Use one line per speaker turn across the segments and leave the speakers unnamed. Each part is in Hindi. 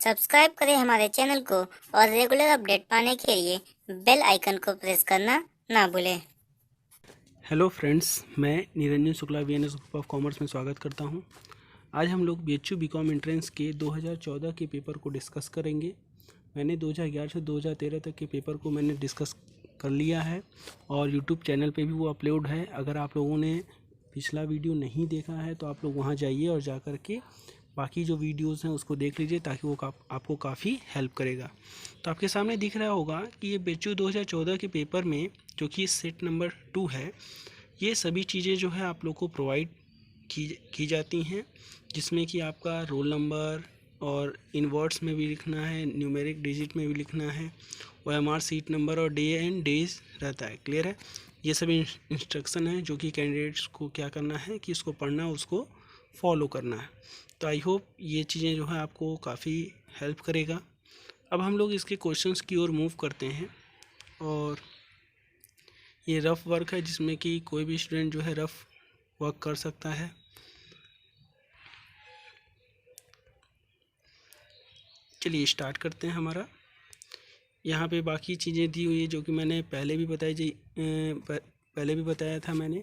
सब्सक्राइब करें हमारे चैनल को और रेगुलर अपडेट पाने के लिए बेल आइकन को प्रेस करना ना भूलें।
हेलो फ्रेंड्स, मैं Niranjan Shukla VNS group of commerce में स्वागत करता हूं। आज हम लोग बीएचयू बीकॉम एंट्रेंस के 2014 के पेपर को डिस्कस करेंगे। मैंने 2011 से 2013 तक के पेपर को मैंने डिस्कस कर लिया है और यूट्यूब चैनल पे भी वो अपलोड है। अगर आप लोगों ने पिछला वीडियो नहीं देखा है तो आप लोग वहाँ जाइए और जा कर के बाकी जो वीडियोस हैं उसको देख लीजिए, ताकि वो आपको काफ़ी हेल्प करेगा। तो आपके सामने दिख रहा होगा कि ये बीएचयू 2014 के पेपर में, जो कि सेट नंबर 2 है, ये सभी चीज़ें जो है आप लोग को प्रोवाइड की जाती हैं, जिसमें कि आपका रोल नंबर और इन वर्ड्स में भी लिखना है, न्यूमेरिक डिजिट में भी लिखना है, OMR सीट नंबर और डे एंड डेज रहता है। क्लियर है? ये सभी इंस्ट्रक्शन है जो कि कैंडिडेट्स को क्या करना है कि इसको पढ़ना, उसको फॉलो करना है। तो आई होप ये चीज़ें जो है आपको काफ़ी हेल्प करेगा। अब हम लोग इसके क्वेश्चंस की ओर मूव करते हैं और ये रफ़ वर्क है जिसमें कि कोई भी स्टूडेंट जो है रफ़ वर्क कर सकता है। चलिए स्टार्ट करते हैं। हमारा यहाँ पे बाकी चीज़ें दी हुई है जो कि मैंने पहले भी बताया था मैंने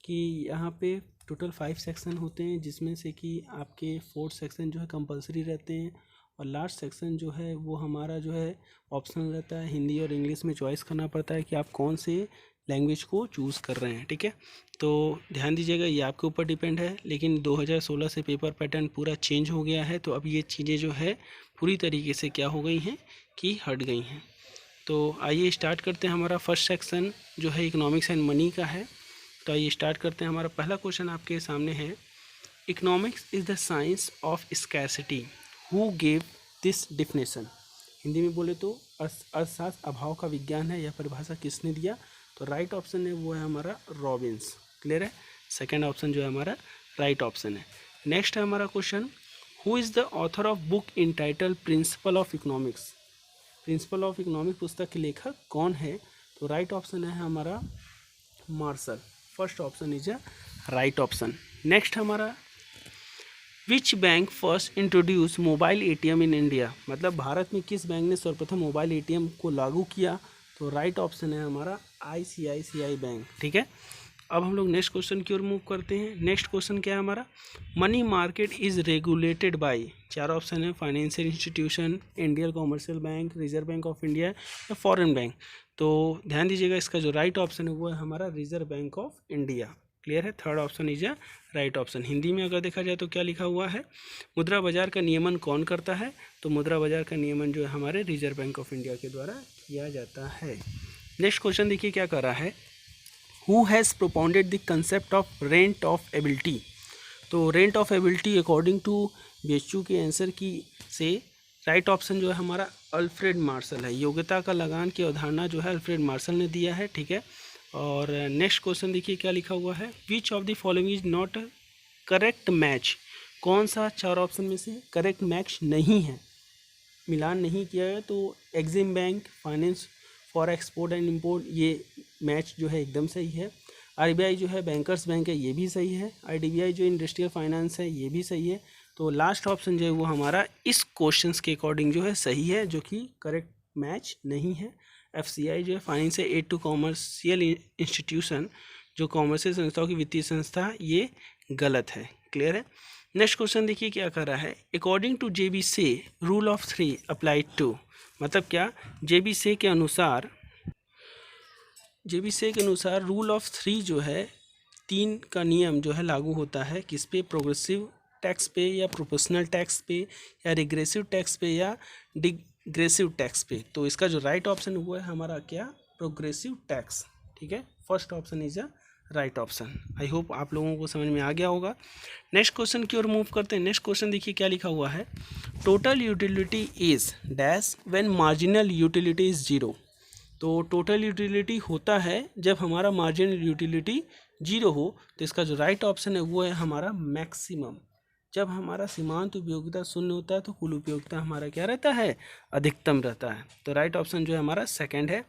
कि यहाँ पे टोटल 5 सेक्शन होते हैं, जिसमें से कि आपके 4 सेक्शन जो है कंपलसरी रहते हैं और लास्ट सेक्शन जो है वो हमारा जो है ऑप्शनल रहता है। हिंदी और इंग्लिश में चॉइस करना पड़ता है कि आप कौन से लैंग्वेज को चूज़ कर रहे हैं। ठीक है, तो ध्यान दीजिएगा, ये आपके ऊपर डिपेंड है। लेकिन 2016 से पेपर पैटर्न पूरा चेंज हो गया है, तो अब ये चीज़ें जो है पूरी तरीके से क्या हो गई हैं कि हट गई हैं। तो आइए स्टार्ट करते हैं। हमारा फर्स्ट सेक्शन जो है इकोनॉमिक्स एंड मनी का है। तो आइए स्टार्ट करते हैं। हमारा पहला क्वेश्चन आपके सामने है, economics is the science of scarcity, who gave this definition. Hindi में बोले तो अर्थशास्त्र अभाव का विज्ञान है, यह परिभाषा किसने दिया? तो राइट ऑप्शन है वो है हमारा रॉबिन्स। क्लियर है? सेकेंड ऑप्शन जो है हमारा राइट ऑप्शन है। नेक्स्ट है हमारा question, who is the author of book entitled principle of economics. Principle of economics पुस्तक के लेखक कौन है? तो राइट ऑप्शन है हमारा Marshall. First option is a right option. Next हमारा, which bank first introduce mobile ATM in India. मतलब भारत में किस बैंक ने सर्वप्रथम मोबाइल ATM को लागू किया? तो राइट ऑप्शन है हमारा ICICI बैंक। ठीक है, अब हम लोग नेक्स्ट क्वेश्चन की ओर मूव करते हैं। नेक्स्ट क्वेश्चन क्या है हमारा, money market is regulated by. चार ऑप्शन है, financial institution, Indian commercial bank, reserve bank of India या फॉरेन बैंक। तो ध्यान दीजिएगा, इसका जो राइट ऑप्शन है वो है हमारा reserve bank of India. Clear है? Third option is a right option. Hindi में अगर देखा जाए तो क्या लिखा हुआ है, मुद्रा बाजार का नियमन कौन करता है? तो मुद्रा बाजार का नियमन जो है हमारे रिजर्व बैंक ऑफ इंडिया के द्वारा किया जाता है। नेक्स्ट क्वेश्चन देखिए क्या कर रहा है, who has propounded the concept of rent of ability. तो rent of ability according to BHU के आंसर की से राइट ऑप्शन जो है हमारा अल्फ्रेड मार्शल है। योग्यता का लगान की अवधारणा जो है अल्फ्रेड मार्शल ने दिया है। ठीक है, और नेक्स्ट क्वेश्चन देखिए क्या लिखा हुआ है, which of the following is not correct match. कौन सा चार ऑप्शन में से करेक्ट मैच नहीं है, मिलान नहीं किया है? तो EXIM bank, finance for export and import, ये मैच जो है एकदम सही है। RBI जो है बैंकर्स बैंक है, ये भी सही है। IDBI जो इंडस्ट्रियल फाइनेंस है, ये भी सही है। तो लास्ट ऑप्शन जो है वो हमारा इस क्वेश्चंस के अकॉर्डिंग जो है सही है, जो कि करेक्ट मैच नहीं है। FCI जो है finance aid to commercial institution, जो कॉमर्शियल संस्थाओं की वित्तीय संस्था, ये गलत है। क्लियर है? नेक्स्ट क्वेश्चन देखिए क्या कर रहा है, अकॉर्डिंग टू JB से रूल ऑफ 3 अप्लाइड टू। मतलब क्या, JB से के अनुसार रूल ऑफ 3 जो है 3 का नियम जो है लागू होता है किस पे? प्रोग्रेसिव टैक्स पे या प्रोपोर्शनल टैक्स पे या रिग्रेसिव टैक्स पे या डिग्रेसिव टैक्स पे। तो इसका जो राइट ऑप्शन हुआ है हमारा क्या? Progressive tax. ठीक है, first option is a right option. I hope आप लोगों को समझ में आ गया होगा। नेक्स्ट क्वेश्चन की ओर मूव करते हैं। नेक्स्ट क्वेश्चन देखिए क्या लिखा हुआ है, total utility is dash when marginal utility is 0। तो टोटल यूटिलिटी होता है जब हमारा मार्जिनल यूटिलिटी 0 हो। तो इसका जो राइट ऑप्शन है वो है हमारा मैक्सिमम। जब हमारा सीमांत उपयोगिता 0 होता है तो कुल उपयोगिता हमारा क्या रहता है? अधिकतम रहता है। तो राइट ऑप्शन जो है हमारा सेकंड है।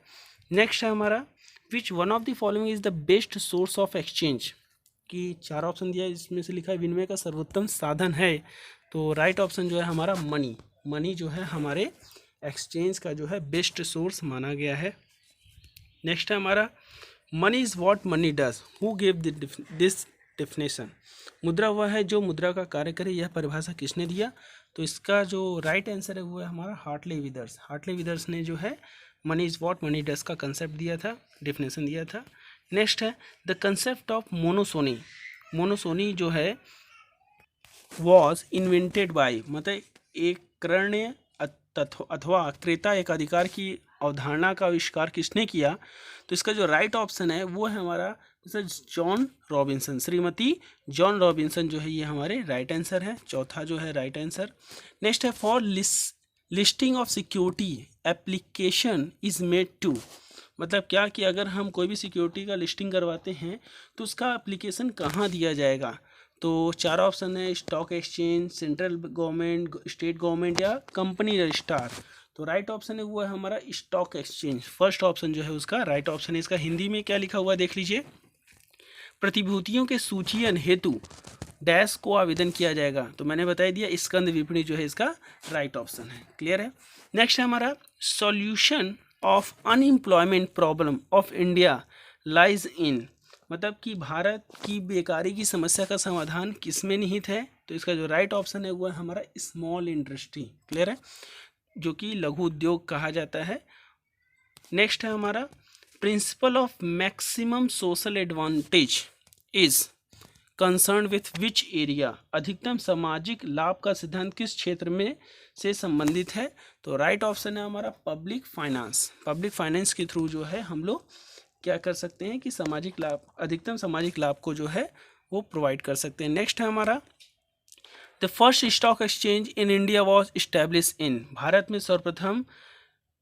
नेक्स्ट है हमारा, which one of the following is the best source of exchange. कि चार ऑप्शन दिया है, इसमें से लिखा है विनिमय का सर्वोत्तम साधन है। तो राइट ऑप्शन जो है हमारा मनी। मनी जो है हमारे एक्सचेंज का जो है बेस्ट सोर्स माना गया है। नेक्स्ट है हमारा money is what money does, who give this definition. मुद्रा वह है जो मुद्रा का कार्य करे, यह परिभाषा किसने दिया? तो इसका जो राइट आंसर है वो है हमारा हार्टली विदर्स। हार्टली विदर्स ने जो है money is what money does का कंसेप्ट दिया था, डेफिनेशन दिया था। नेक्स्ट है द कंसेप्ट ऑफ मोनोसोनी। मोनोसोनी जो है वॉज इन्वेंटेड बाय, मतलब एक क्रय अथवा क्रेता एक अधिकार की अवधारणा का आविष्कार किसने किया? तो इसका जो राइट ऑप्शन है वो है हमारा John Robinson. Shrimati John Robinson जो है ये हमारे राइट आंसर है, चौथा जो है राइट आंसर। नेक्स्ट है for listing of security application is made to, मतलब क्या कि अगर हम कोई भी सिक्योरिटी का लिस्टिंग करवाते हैं तो उसका एप्लीकेशन कहाँ दिया जाएगा? तो चार ऑप्शन है stock exchange, central government, state government या कंपनी रजिस्ट्रार। तो राइट ऑप्शन है वो है हमारा स्टॉक एक्सचेंज। फर्स्ट ऑप्शन जो है उसका राइट ऑप्शन है। इसका हिंदी में क्या लिखा हुआ देख लीजिए, प्रतिभूतियों के सूचीयन हेतु डैश को आवेदन किया जाएगा। तो मैंने बता दिया स्कंद विपणी जो है इसका राइट ऑप्शन है। क्लियर है। नेक्स्ट है हमारा solution of unemployment problem of India lies in, मतलब कि भारत की बेकारी की समस्या का समाधान किसमें निहित है? तो इसका जो राइट ऑप्शन है वो है हमारा स्मॉल इंडस्ट्री। क्लियर है, जो कि लघु उद्योग कहा जाता है। नेक्स्ट है हमारा principle of maximum social advantage is concern with which area, अधिकतम सामाजिक लाभ का सिद्धांत किस क्षेत्र में से संबंधित है? तो राइट ऑप्शन है हमारा पब्लिक फाइनेंस। पब्लिक फाइनेंस के थ्रू जो है हम लोग क्या कर सकते हैं कि सामाजिक लाभ, अधिकतम सामाजिक लाभ को जो है वो प्रोवाइड कर सकते हैं। नेक्स्ट है हमारा the first stock exchange in India was establish in, Bharat में सर्वप्रथम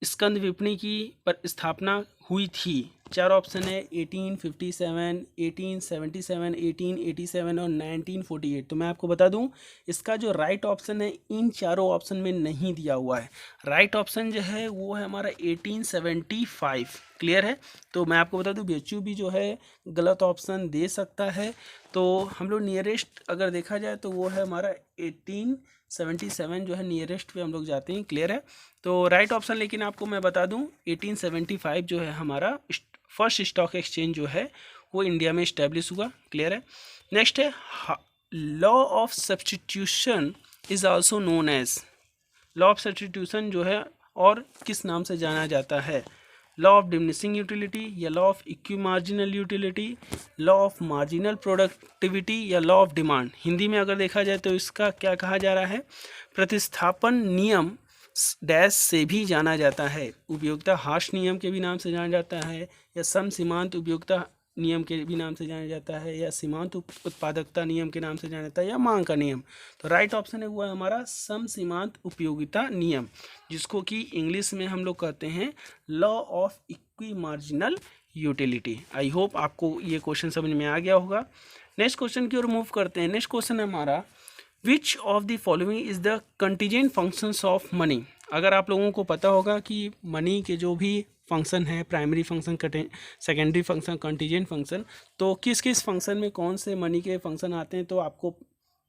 स्कंद विपणी की स्थापना हुई थी। चार ऑप्शन है 1857, 1877, 1887 और 1948। तो मैं आपको बता दूं इसका जो राइट ऑप्शन है इन चारों ऑप्शन में नहीं दिया हुआ है। राइट ऑप्शन जो है वो है हमारा 1875। क्लियर है। तो मैं आपको बता दूं BHU भी जो है गलत ऑप्शन दे सकता है। तो हम लोग नियरेस्ट अगर देखा जाए तो वो है हमारा 1877 जो है नियरेस्ट पे हम लोग जाते हैं। क्लियर है। तो राइट ऑप्शन लेकिन आपको मैं बता दूं 1875 जो है हमारा फर्स्ट स्टॉक एक्सचेंज जो है वो इंडिया में इस्टेब्लिश हुआ। क्लियर है। नेक्स्ट है law of substitution is also known as, law of substitution जो है और किस नाम से जाना जाता है? लॉ ऑफ डिमिनिशिंग यूटिलिटी या law of equi marginal utility, law of marginal productivity या लॉ ऑफ डिमांड। हिंदी में अगर देखा जाए तो इसका क्या कहा जा रहा है? प्रतिस्थापन नियम डैश से भी जाना जाता है, उपयोगिता हाश नियम के भी नाम से जाना जाता है, या सम सीमांत उपयोगिता नियम के भी नाम से जाना जाता है, या सीमांत उत्पादकता नियम के नाम से जाना जाता है, या मांग का नियम। तो राइट ऑप्शन है वो है हमारा सम सीमांत उपयोगिता नियम, जिसको कि इंग्लिश में हम लोग कहते हैं law of equi marginal utility. I hope आपको ये क्वेश्चन समझ में आ गया होगा। नेक्स्ट क्वेश्चन की ओर मूव करते हैं। नेक्स्ट क्वेश्चन है हमारा which of the following is the contingent functions of money. अगर आप लोगों को पता होगा कि मनी के जो भी फंक्शन है, primary function, secondary function, contingent function, तो किस किस फंक्शन में कौन से मनी के फंक्शन आते हैं, तो आपको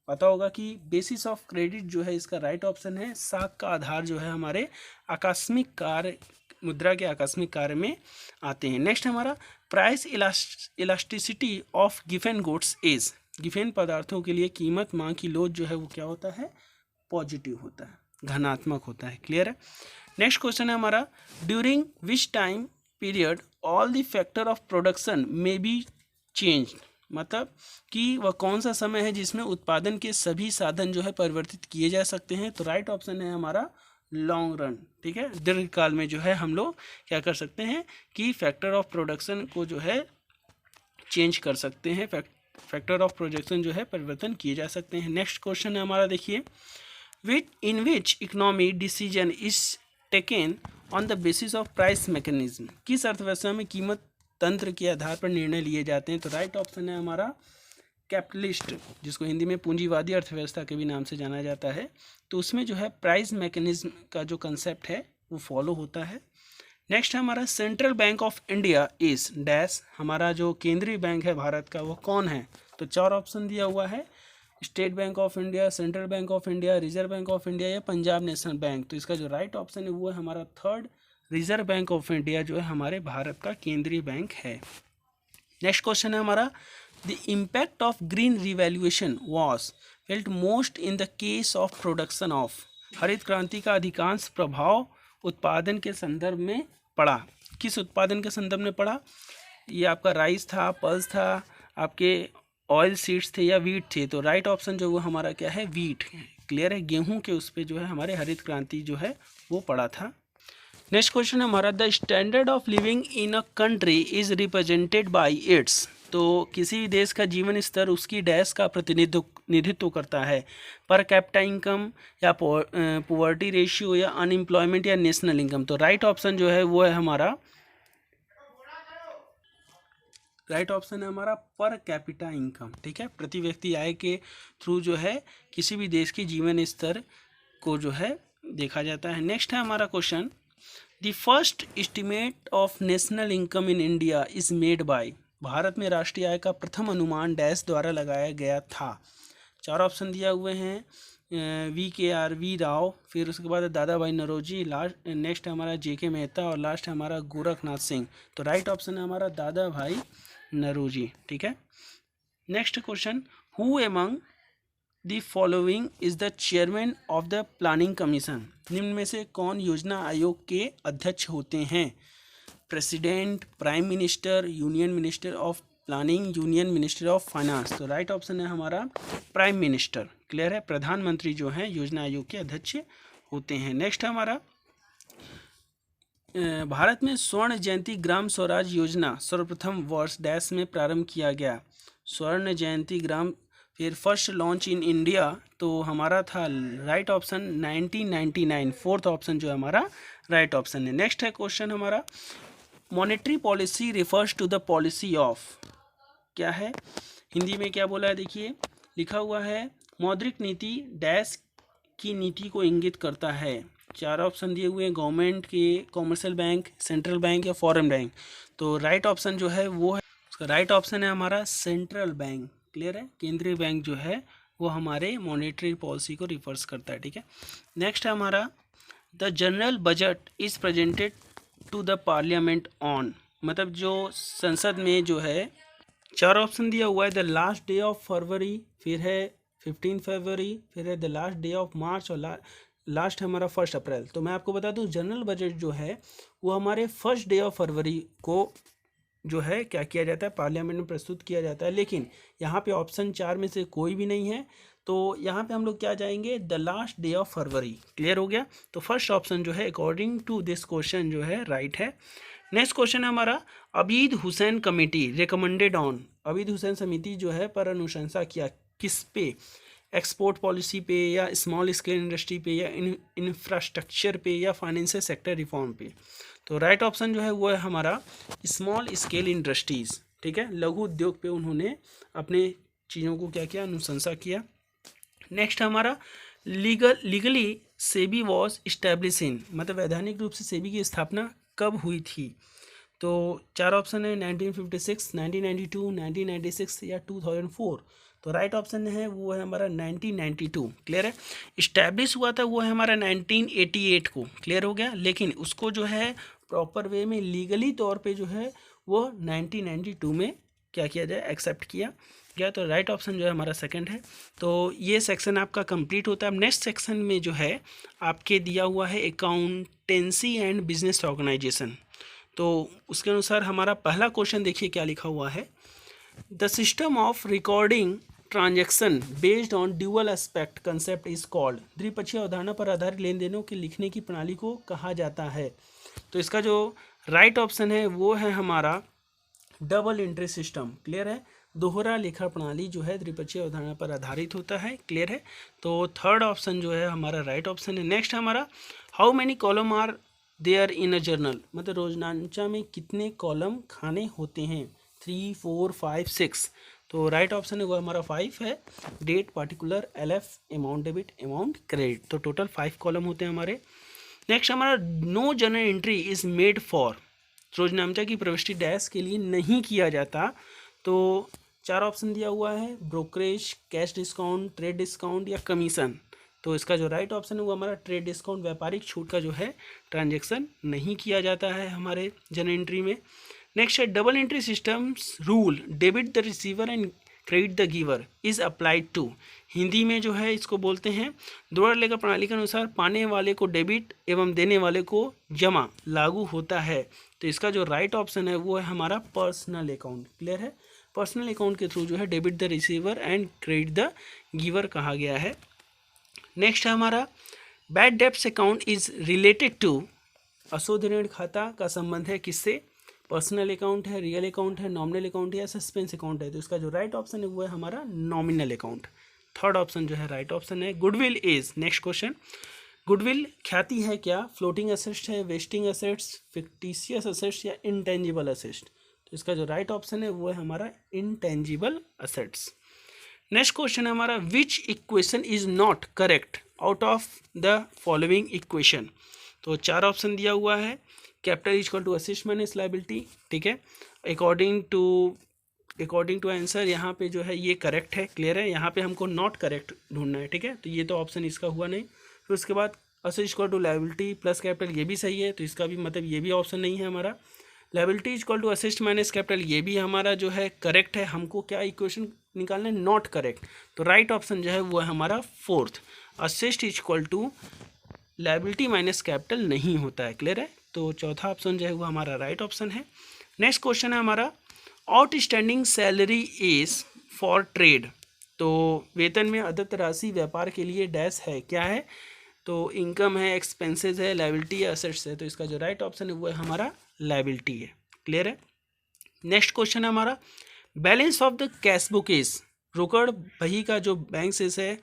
पता होगा कि बेसिस ऑफ क्रेडिट जो है इसका राइट ऑप्शन है। साख का आधार जो है हमारे आकस्मिक कार्य, मुद्रा के आकस्मिक कार्य में आते हैं। नेक्स्ट हमारा price elasticity of given goods is, given पदार्थों के लिए कीमत मांग की लोच जो है वो क्या होता है? पॉजिटिव होता है, धनात्मक होता है। क्लियर है। नेक्स्ट क्वेश्चन है हमारा during which time period all the factor of production में बी चेंज, मतलब कि वह कौन सा समय है जिसमें उत्पादन के सभी साधन जो है परिवर्तित किए जा सकते हैं? तो राइट ऑप्शन है हमारा लॉन्ग रन। ठीक है, दीर्घकाल में जो है हम लोग क्या कर सकते हैं कि फैक्टर ऑफ प्रोडक्शन को जो है चेंज कर सकते हैं, फैक्टर ऑफ प्रोडक्शन जो है परिवर्तन किए जा सकते हैं। नेक्स्ट क्वेश्चन है हमारा देखिए in which economy decision is taken on the basis of price mechanism, किस अर्थव्यवस्था में कीमत तंत्र के आधार पर निर्णय लिए जाते हैं? तो राइट ऑप्शन है हमारा कैपिटलिस्ट, जिसको हिंदी में पूंजीवादी अर्थव्यवस्था के भी नाम से जाना जाता है। तो उसमें जो है प्राइस मैकेनिज्म का जो कंसेप्ट है वो फॉलो होता है। नेक्स्ट है हमारा central bank of India is dash, हमारा जो केंद्रीय बैंक है भारत का वो कौन है? तो चार ऑप्शन दिया हुआ है state bank of India, central bank of India, reserve bank of India या पंजाब नेशनल बैंक। तो इसका जो राइट ऑप्शन है वो है हमारा third, reserve bank of India जो है हमारे भारत का केंद्रीय बैंक है। नेक्स्ट क्वेश्चन है हमारा, the impact of green revaluation was felt most in the case of production of. हरित क्रांति का अधिकांश प्रभाव उत्पादन के संदर्भ में पड़ा। किस उत्पादन के संदर्भ में पड़ा? ये आपका राइस था, पल्स था, आपके ऑयल सीड्स थे या वीट थे। तो राइट ऑप्शन जो वो हमारा क्या है, वीट। क्लियर है, गेहूं के उस पर जो है हमारे हरित क्रांति जो है वो पड़ा था। नेक्स्ट क्वेश्चन है हमारा, the standard of living in a country is represented by it's. तो किसी भी देश का जीवन स्तर उसकी डैश का प्रतिनिधित्व करता है, पर कैपिटा इनकम या पॉवर्टी रेशियो या अनएम्प्लॉयमेंट या नेशनल इनकम। तो राइट ऑप्शन जो है वो है हमारा, राइट ऑप्शन है हमारा पर कैपिटा इनकम। ठीक है, प्रति व्यक्ति आय के थ्रू जो है किसी भी देश के जीवन स्तर को जो है देखा जाता है। नेक्स्ट है हमारा question, the first estimate of national income in India is made by. Bharat में राष्ट्रीय आय का प्रथम अनुमान डैश द्वारा लगाया गया था। चार ऑप्शन दिया हुए हैं, वी राव, फिर उसके बाद दादा भाई नौरोजी, लास्ट नेक्स्ट है हमारा JK मेहता और लास्ट है हमारा गोरखनाथ सिंह। तो राइट ऑप्शन है हमारा दादा भाई नौरोजी। ठीक है, next question, who among the following is the chairman of the planning commission. निम्न में से कौन योजना आयोग के अध्यक्ष होते हैं? President, prime minister, union minister of planning, union minister of finance. तो राइट ऑप्शन है हमारा प्राइम मिनिस्टर। क्लियर है, प्रधानमंत्री जो हैं योजना आयोग के अध्यक्ष होते हैं। नेक्स्ट है हमारा, भारत में स्वर्ण जयंती ग्राम स्वराज योजना सर्वप्रथम वर्ष डैश में प्रारंभ किया गया। स्वर्ण जयंती ग्राम, फिर फर्स्ट लॉन्च इन इंडिया, तो हमारा था राइट ऑप्शन 1999। फोर्थ ऑप्शन जो है हमारा राइट ऑप्शन है। नेक्स्ट है क्वेश्चन हमारा, monetary policy refers to the policy of. क्या है, हिंदी में क्या बोला है, देखिए लिखा हुआ है, मौद्रिक नीति डैश की नीति को इंगित करता है। चार ऑप्शन दिए हुए हैं, गवर्नमेंट के, कॉमर्शियल बैंक, सेंट्रल बैंक या फॉरेन बैंक। तो राइट ऑप्शन जो है वो है, उसका राइट ऑप्शन है हमारा सेंट्रल बैंक। क्लियर है, केंद्रीय बैंक जो है वो हमारे मॉनेटरी पॉलिसी को रिफर्स करता है। ठीक है, नेक्स्ट है हमारा, the general budget is presented to the parliament on. मतलब जो संसद में जो है, चार ऑप्शन दिया हुआ है, the last day of February, फिर है 15 फरवरी, फिर है the last day of March और लास्ट है हमारा 1 अप्रैल। तो मैं आपको बता दूं, जनरल बजट जो है वो हमारे 1 डे ऑफ फरवरी को जो है क्या किया जाता है, पार्लियामेंट में प्रस्तुत किया जाता है। लेकिन यहाँ पे ऑप्शन 4 में से कोई भी नहीं है, तो यहाँ पे हम लोग क्या जाएंगे, the last day of February. Clear हो गया, तो फर्स्ट ऑप्शन जो है अकॉर्डिंग टू दिस क्वेश्चन जो है राइट है। नेक्स्ट क्वेश्चन है हमारा, Abid Hussain committee recommended on. Abid Hussain समिति जो है पर अनुशंसा किया किस पे, एक्सपोर्ट पॉलिसी पे या स्मॉल स्केल इंडस्ट्री पे या इंफ्रास्ट्रक्चर पे या फाइनेंशियल सेक्टर रिफॉर्म पे। तो राइट ऑप्शन जो है वो है हमारा स्मॉल स्केल इंडस्ट्रीज़। ठीक है, लघु उद्योग पे उन्होंने अपने चीज़ों को क्या किया, अनुशंसा किया। नेक्स्ट हमारा, legally SEBI was establish in, मतलब वैधानिक रूप से सेबी की स्थापना कब हुई थी। तो चार ऑप्शन है, 1956, 1992, 1996 या 2004। तो राइट ऑप्शन है वो है हमारा 1992। क्लियर है, इस्टेब्लिश हुआ था वो है हमारा 1988 को। क्लियर हो गया, लेकिन उसको जो है प्रॉपर वे में लीगली तौर पे जो है वो 1992 में क्या किया जाए, एक्सेप्ट किया गया। तो राइट ऑप्शन जो है हमारा सेकंड है। तो ये सेक्शन आपका कंप्लीट होता है। अब नेक्स्ट सेक्शन में जो है आपके दिया हुआ है अकाउंटेंसी एंड बिजनेस ऑर्गेनाइजेशन। तो उसके अनुसार हमारा पहला क्वेश्चन देखिए क्या लिखा हुआ है, the system of recording transaction based on dual aspect concept is called. द्विपक्षीय अवधारणा पर आधारित लेन देनों के लिखने की प्रणाली को कहा जाता है। तो इसका जो राइट ऑप्शन है वो है हमारा डबल एंट्री सिस्टम। क्लियर है, दोहरा लेखा प्रणाली जो है द्विपक्षीय अवधारणा पर आधारित होता है। क्लियर है, तो थर्ड ऑप्शन जो है हमारा राइट ऑप्शन है। नेक्स्ट हमारा, how many column are there in a journal, मतलब रोजनांचा में कितने कॉलम खाने होते हैं, 3, 4, 5, 6। तो राइट ऑप्शन है वो हमारा 5 है, date, particular, LF, amount debit, amount credit. तो टोटल 5 कॉलम होते हैं हमारे। नेक्स्ट हमारा, no journal entry is made for, रोजनामचा की प्रविष्टि डैश के लिए नहीं किया जाता। तो 4 ऑप्शन दिया हुआ है, brokerage, cash discount, trade discount या कमीशन। तो इसका जो राइट ऑप्शन है वो हमारा ट्रेड डिस्काउंट, व्यापारिक छूट का जो है ट्रांजैक्शन नहीं किया जाता है हमारे जर्नल एंट्री में। नेक्स्ट है double entry systems rule debit the receiver and credit the giver is applied to. Hindi में जो है इसको बोलते हैं दोहरा लेखा प्रणाली के अनुसार पाने वाले को डेबिट एवं देने वाले को जमा लागू होता है। तो इसका जो राइट ऑप्शन है वो है हमारा पर्सनल अकाउंट। क्लियर है, पर्सनल अकाउंट के थ्रू जो है debit the receiver and credit the giver कहा गया है। नेक्स्ट है हमारा bad debts account is related to. अशुद्ध ऋण खाता का संबंध है किससे? पर्सनल अकाउंट है, रियल अकाउंट है, नॉमिनल अकाउंट है या सस्पेंस अकाउंट है। तो इसका जो राइट ऑप्शन है वो है हमारा नॉमिनल अकाउंट। थर्ड ऑप्शन जो है राइट ऑप्शन है। Goodwill is, next question, goodwill ख्याति है क्या? फ्लोटिंग असेट्स है, वेस्टिंग असेट्स, फिक्टिशियस असेट्स या इंटेंजिबल असेट्स। तो इसका जो राइट ऑप्शन है वो है हमारा इंटेंजिबल असेट्स। नेक्स्ट क्वेश्चन है हमारा which equation is not correct out of the following equation. तो 4 ऑप्शन दिया हुआ है, capital is equal to assets minus liability, ठीक है, अकॉर्डिंग टू आंसर यहाँ पे जो है ये करेक्ट है। क्लियर है, यहाँ पे हमको नॉट करेक्ट ढूंढना है, ठीक है, तो ये तो ऑप्शन इसका हुआ नहीं। फिर उसके बाद assets equal to liability plus capital, ये भी सही है, तो इसका भी मतलब ये भी ऑप्शन नहीं है हमारा। Liability equal to assets minus capital, ये भी हमारा जो है करेक्ट है। हमको क्या इक्वेशन निकालना है? Not correct. तो राइट ऑप्शन जो है वो है हमारा fourth, assets equal to liability minus capital नहीं होता है। क्लियर है, तो चौथा ऑप्शन जो है वो हमारा राइट ऑप्शन है। नेक्स्ट क्वेश्चन है हमारा outstanding salary is for trade. तो वेतन में अदत्त राशि व्यापार के लिए डैश है, क्या है? तो इनकम है, एक्सपेंसेस है, लायबिलिटी या असेट्स है। तो इसका जो राइट ऑप्शन है वो है हमारा लायबिलिटी है। क्लियर है। नेक्स्ट क्वेश्चन है हमारा balance of the cash book is, रोकड़ बही का जो बैंक शेष है,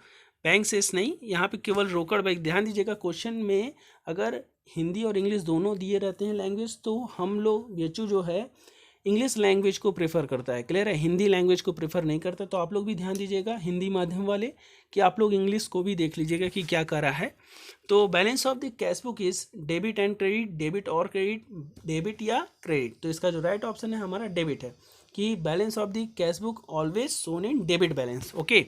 बैंक शेष नहीं, यहाँ पे केवल रोकड़ बही। ध्यान दीजिएगा क्वेश्चन में अगर हिंदी और इंग्लिश दोनों दिए रहते हैं लैंग्वेज, तो हम लोग बेचू जो है इंग्लिश लैंग्वेज को प्रेफर करता है। क्लियर है, हिंदी लैंग्वेज को प्रेफर नहीं करता। तो आप लोग भी ध्यान दीजिएगा हिंदी माध्यम वाले कि आप लोग इंग्लिश को भी देख लीजिएगा कि क्या कर रहा है। तो balance of the cash book is debit and credit, debit और क्रेडिट, डेबिट या क्रेडिट। तो इसका जो राइट ऑप्शन है हमारा डेबिट है, कि balance of the cash book always shown in debit balance. Okay,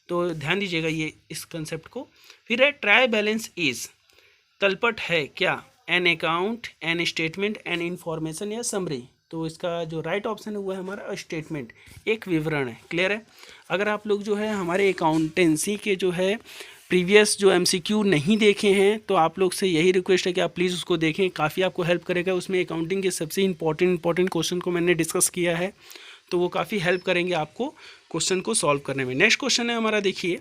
तो ध्यान दीजिएगा ये इस कंसेप्ट को। फिर है ट्राई बैलेंस इज, तलपट है क्या? An account, an statement, an information या समरी। तो इसका जो राइट ऑप्शन है वो है हमारा स्टेटमेंट, एक विवरण है। क्लियर है, अगर आप लोग जो है हमारे अकाउंटेंसी के जो है प्रीवियस जो MCQ नहीं देखे हैं तो आप लोग से यही रिक्वेस्ट है कि आप प्लीज़ उसको देखें, काफ़ी आपको हेल्प करेगा। उसमें अकाउंटिंग के सबसे इंपॉर्टेंट क्वेश्चन को मैंने डिस्कस किया है, तो वो काफ़ी हेल्प करेंगे आपको क्वेश्चन को सॉल्व करने में। नेक्स्ट क्वेश्चन है हमारा, देखिए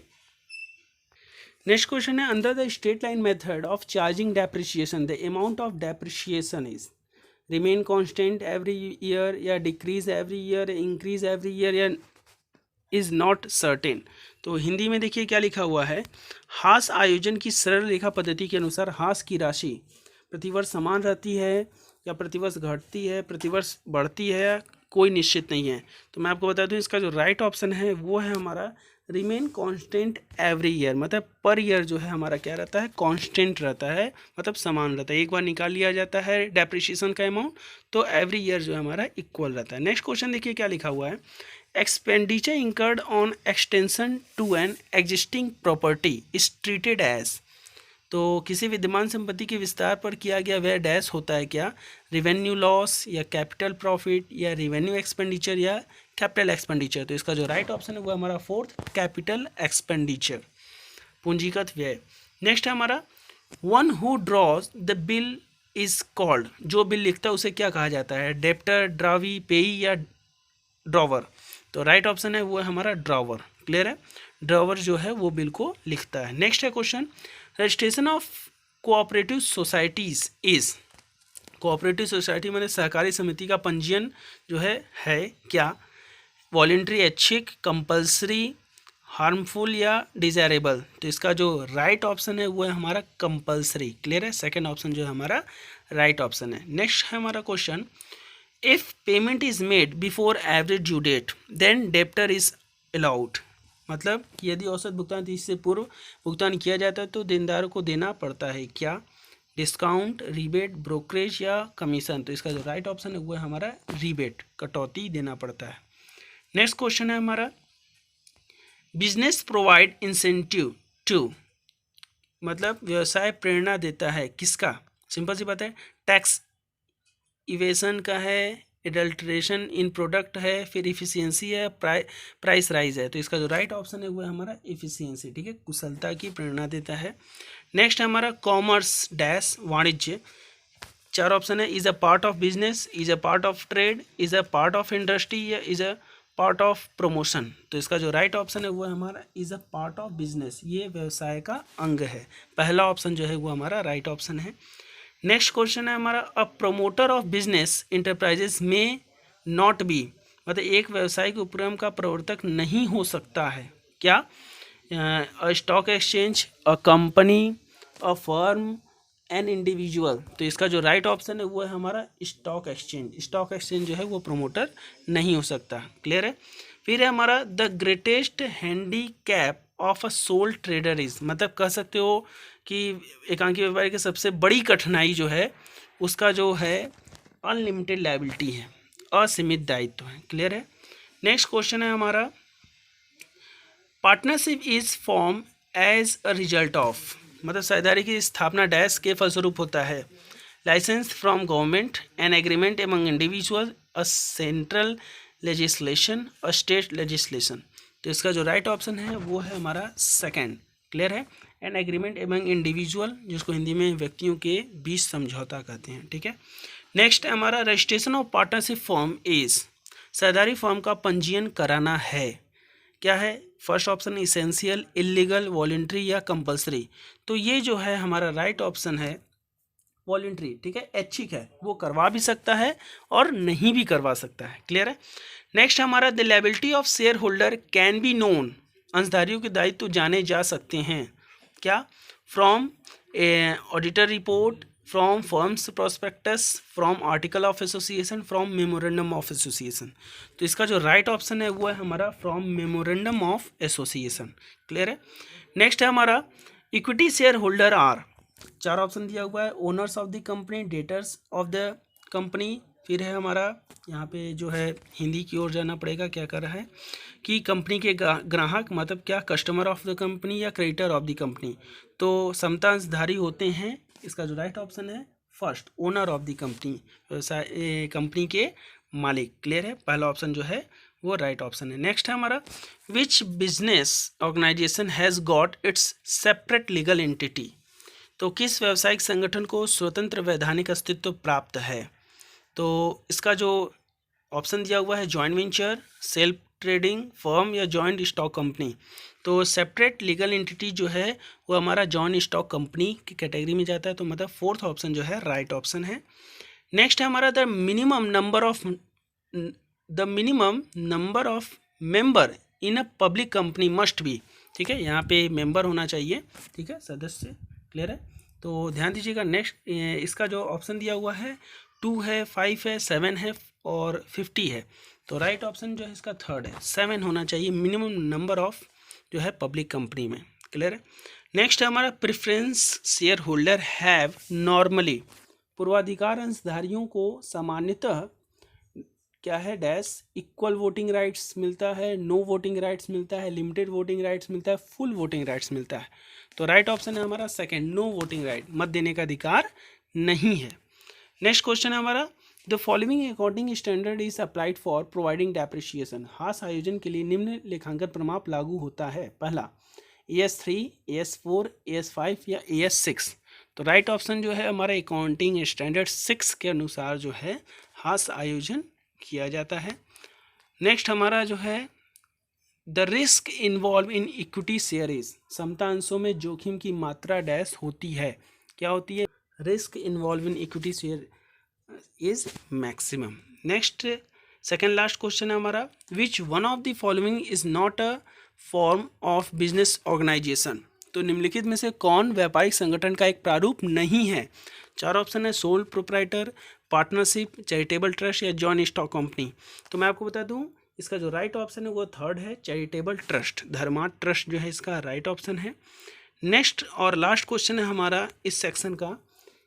नेक्स्ट क्वेश्चन है under the straight line method of charging depreciation the amount of depreciation is remain constant every year या decrease every year, increase every year या इज नॉट सर्टेन। तो हिंदी में देखिए क्या लिखा हुआ है, हास आयोजन की सरल रेखा पद्धति के अनुसार हास की राशि प्रतिवर्ष समान रहती है या प्रतिवर्ष घटती है, प्रतिवर्ष बढ़ती है, कोई निश्चित नहीं है। तो मैं आपको बता दूं इसका जो राइट ऑप्शन है वो है हमारा रिमेन कांस्टेंट एवरी ईयर। मतलब पर ईयर जो है हमारा क्या रहता है? कांस्टेंट रहता है, मतलब समान रहता है। एक बार निकाल लिया जाता है डेप्रिसिएशन का अमाउंट, तो एवरी ईयर जो है हमारा इक्वल रहता है। नेक्स्ट क्वेश्चन देखिए क्या लिखा हुआ है, expenditure incurred on extension to an existing property is treated as. तो किसी विद्यमान संपत्ति के विस्तार पर किया गया वह डैश होता है क्या? रिवेन्यू लॉस या कैपिटल प्रॉफिट या रिवेन्यू एक्सपेंडिचर या कैपिटल एक्सपेंडिचर। तो इसका जो राइट ऑप्शन है वो हमारा फोर्थ, कैपिटल एक्सपेंडिचर, पूंजीगत व्यय। नेक्स्ट है हमारा one who draws the bill is called, जो बिल लिखता है उसे क्या कहा जाता है? डेप्टर, ड्रावी, पेई या ड्रॉवर। तो राइट ऑप्शन है वो है हमारा ड्रॉवर। क्लियर है, ड्रॉवर जो है वो बिल को लिखता है। नेक्स्ट है question registration of cooperative societies is, cooperative society माने सहकारी समिति का पंजीयन जो है क्या? वॉलेंट्री, ऐच्छिक, कंपल्सरी, हार्मफुल या डिजायरेबल। तो इसका जो राइट ऑप्शन है वो है हमारा कंपल्सरी। क्लियर है, सेकंड ऑप्शन जो है हमारा राइट ऑप्शन है। नेक्स्ट है हमारा question if payment is made before average due date then debtor is allowed. मतलब कि यदि औसत भुगतान तिथि से पूर्व भुगतान किया जाता है तो देनदार को देना पड़ता है क्या? डिस्काउंट, रिबेट, ब्रोकरेज या कमीशन। तो इसका जो राइट ऑप्शन है वो है हमारा रिबेट, कटौती देना पड़ता है। नेक्स्ट क्वेश्चन है हमारा, बिजनेस प्रोवाइड इंसेंटिव टू, मतलब व्यवसाय प्रेरणा देता है किसका? सिंपल सी बात है, टैक्स इवेशन का है, एडल्ट्रेशन इन प्रोडक्ट है, फिर इफिशियंसी है, प्राइस राइज है। तो इसका जो राइट ऑप्शन है वो है हमारा इफिशियंसी, ठीक है, कुशलता की प्रेरणा देता है। नेक्स्ट है हमारा कॉमर्स डैश वाणिज्य, चार ऑप्शन है, is a part of business, is a part of trade, is a part of industry या is a part of promotion. तो इसका जो राइट ऑप्शन है वो है हमारा is a part of business, ये व्यवसाय का अंग है। पहला ऑप्शन जो है वो हमारा राइट ऑप्शन है। नेक्स्ट क्वेश्चन है हमारा, a promoter of business enterprises में नॉट बी, मतलब एक व्यवसायिक उपक्रम का प्रवर्तक नहीं हो सकता है क्या? A stock exchange, a company, a firm, an individual. तो इसका जो राइट ऑप्शन है वो है हमारा स्टॉक एक्सचेंज। स्टॉक एक्सचेंज जो है वो प्रमोटर नहीं हो सकता। क्लियर है। फिर है हमारा, the greatest handicap of a soul trader is, मतलब कह सकते हो कि एकांकी व्यापारी की सबसे बड़ी कठिनाई जो है उसका जो है अनलिमिटेड लायबिलिटी है, असीमित दायित्व है। क्लियर है। नेक्स्ट क्वेश्चन है हमारा, partnership is form as a result of, मतलब साझेदारी की स्थापना डैश के फलस्वरूप होता है, license from government, an agreement among individual, a central legislation, a state legislation. तो इसका जो राइट ऑप्शन है वो है हमारा सेकंड। क्लियर है। एन एग्रीमेंट एमंग इंडिविजुअल, जिसको हिंदी में व्यक्तियों के बीच समझौता कहते हैं। ठीक है। नेक्स्ट है हमारा, registration of partnership form is, साझेदारी फॉर्म का पंजीयन कराना है, क्या है? First option essential, illegal, voluntary या कंपलसरी। तो ये जो है हमारा राइट ऑप्शन है वॉलेंट्री। ठीक है, ऐच्छिक है, वो करवा भी सकता है और नहीं भी करवा सकता है। क्लियर है। नेक्स्ट हमारा, the liability of share holder can be known, अंशधारियों के दायित्व जाने जा सकते हैं, क्या? From auditor report, from firms prospectus, from article of association, from memorandum of association. तो इसका जो राइट ऑप्शन है वो है हमारा from memorandum of association. Clear है। नेक्स्ट है हमारा, इक्विटी शेयर होल्डर आर, चार ऑप्शन दिया हुआ है, owners of the company, debtors of the company, फिर है हमारा यहाँ पे जो है हिंदी की ओर जाना पड़ेगा, क्या कर रहा है कि कंपनी के ग्राहक, मतलब क्या कस्टमर ऑफ द कंपनी या क्रेडिटर ऑफ द कंपनी। तो समता अंशधारी होते हैं। इसका जो राइट ऑप्शन है first, owner of the company, व्यवसाय कंपनी के मालिक। क्लियर है, पहला ऑप्शन जो है वो राइट ऑप्शन है। नेक्स्ट है हमारा, which business organization has got its separate legal entity, तो किस व्यावसायिक संगठन को स्वतंत्र वैधानिक अस्तित्व प्राप्त है? तो इसका जो ऑप्शन दिया हुआ है, joint venture, self trading firm या जॉइंट स्टॉक कंपनी। तो सेपरेट लीगल एंटिटी जो है वो हमारा जॉइंट स्टॉक कंपनी की कैटेगरी में जाता है। तो मतलब फोर्थ ऑप्शन जो है राइट ऑप्शन है। नेक्स्ट है हमारा, the minimum number of member in a public company must be. ठीक है, यहाँ पे मेंबर होना चाहिए, ठीक है, सदस्य। क्लियर है। तो ध्यान दीजिएगा। नेक्स्ट इसका जो ऑप्शन दिया हुआ है 2 है, 5 है, 7 है और 50 है। तो राइट ऑप्शन जो है इसका थर्ड है, 7 होना चाहिए मिनिमम नंबर ऑफ जो है पब्लिक कंपनी में। क्लियर है। नेक्स्ट है हमारा, preference share holder have normally, पूर्वाधिकार अंशधारियों को सामान्यतः क्या है डैश, इक्वल वोटिंग राइट्स मिलता है, नो वोटिंग राइट्स मिलता है, लिमिटेड वोटिंग राइट्स मिलता है, फुल वोटिंग राइट्स मिलता है। तो राइट ऑप्शन है हमारा सेकंड, नो वोटिंग राइट, मत देने का अधिकार नहीं है। नेक्स्ट क्वेश्चन है हमारा, the following accounting standard is applied for providing depreciation, हास आयोजन के लिए निम्न लेखांकन प्रमाप लागू होता है। पहला AS3, AS4, AS5 या AS6। तो राइट ऑप्शन जो है हमारा अकाउंटिंग स्टैंडर्ड 6 के अनुसार जो है हास आयोजन किया जाता है। नेक्स्ट हमारा जो है, the risk involve in equity share is, समता अंशों में जोखिम की मात्रा डैश होती है, क्या होती है? Risk involve in equity share is maximum. Next second last question है हमारा, which one of the following is not a form of business organization, तो निम्नलिखित में से कौन व्यापारिक संगठन का एक प्रारूप नहीं है? चार ऑप्शन है, sole proprietor, partnership, charitable trust या जॉइंट स्टॉक कंपनी। तो मैं आपको बता दूं, इसका जो राइट ऑप्शन है वो थर्ड है, चैरिटेबल ट्रस्ट, धर्मार्थ ट्रस्ट जो है इसका राइट ऑप्शन है। नेक्स्ट और लास्ट क्वेश्चन है हमारा इस सेक्शन का,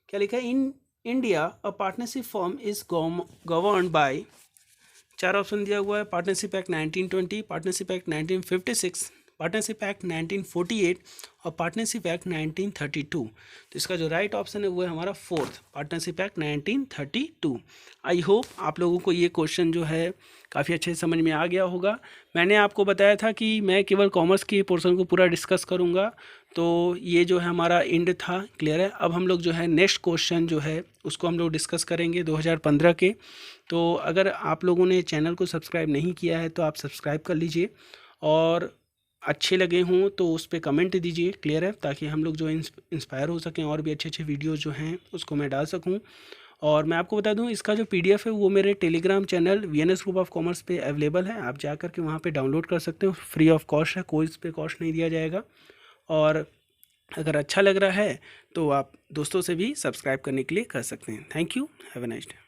क्या लिखा है? In India a partnership form is governed bye 4 option दिया हुआ है, partnership act 1920, partnership act 1956, partnership act 1948 और पार्टनरशिप एक्ट 1932। तो इसका जो राइट ऑप्शन है वो है हमारा fourth, partnership act 1932। I hope आप लोगों को ये क्वेश्चन जो है काफ़ी अच्छे से समझ में आ गया होगा। मैंने आपको बताया था कि मैं केवल कॉमर्स के पोर्शन को पूरा डिस्कस करूँगा, तो ये जो है हमारा एंड था, क्लियर है। अब हम लोग जो है नेक्स्ट क्वेश्चन जो है उसको हम लोग डिस्कस करेंगे 2015 के। तो अगर आप लोगों ने चैनल को सब्सक्राइब नहीं किया है तो आप सब्सक्राइब कर लीजिए, और अच्छे लगे हों तो उस पर कमेंट दीजिए, क्लियर है, ताकि हम लोग जो इंस्पायर हो सकें और भी अच्छे अच्छे वीडियोज़ जो हैं उसको मैं डाल सकूं। और मैं आपको बता दूं, इसका जो PDF है वो मेरे Telegram channel VNS group of commerce पे अवेलेबल है। आप जा कर के वहाँ पे डाउनलोड कर सकते हो, फ्री ऑफ कॉस्ट है, कोई इस पर कॉस्ट नहीं दिया जाएगा। और अगर अच्छा लग रहा है तो आप दोस्तों से भी सब्सक्राइब करने के लिए कर सकते हैं। Thank you, have a nice day.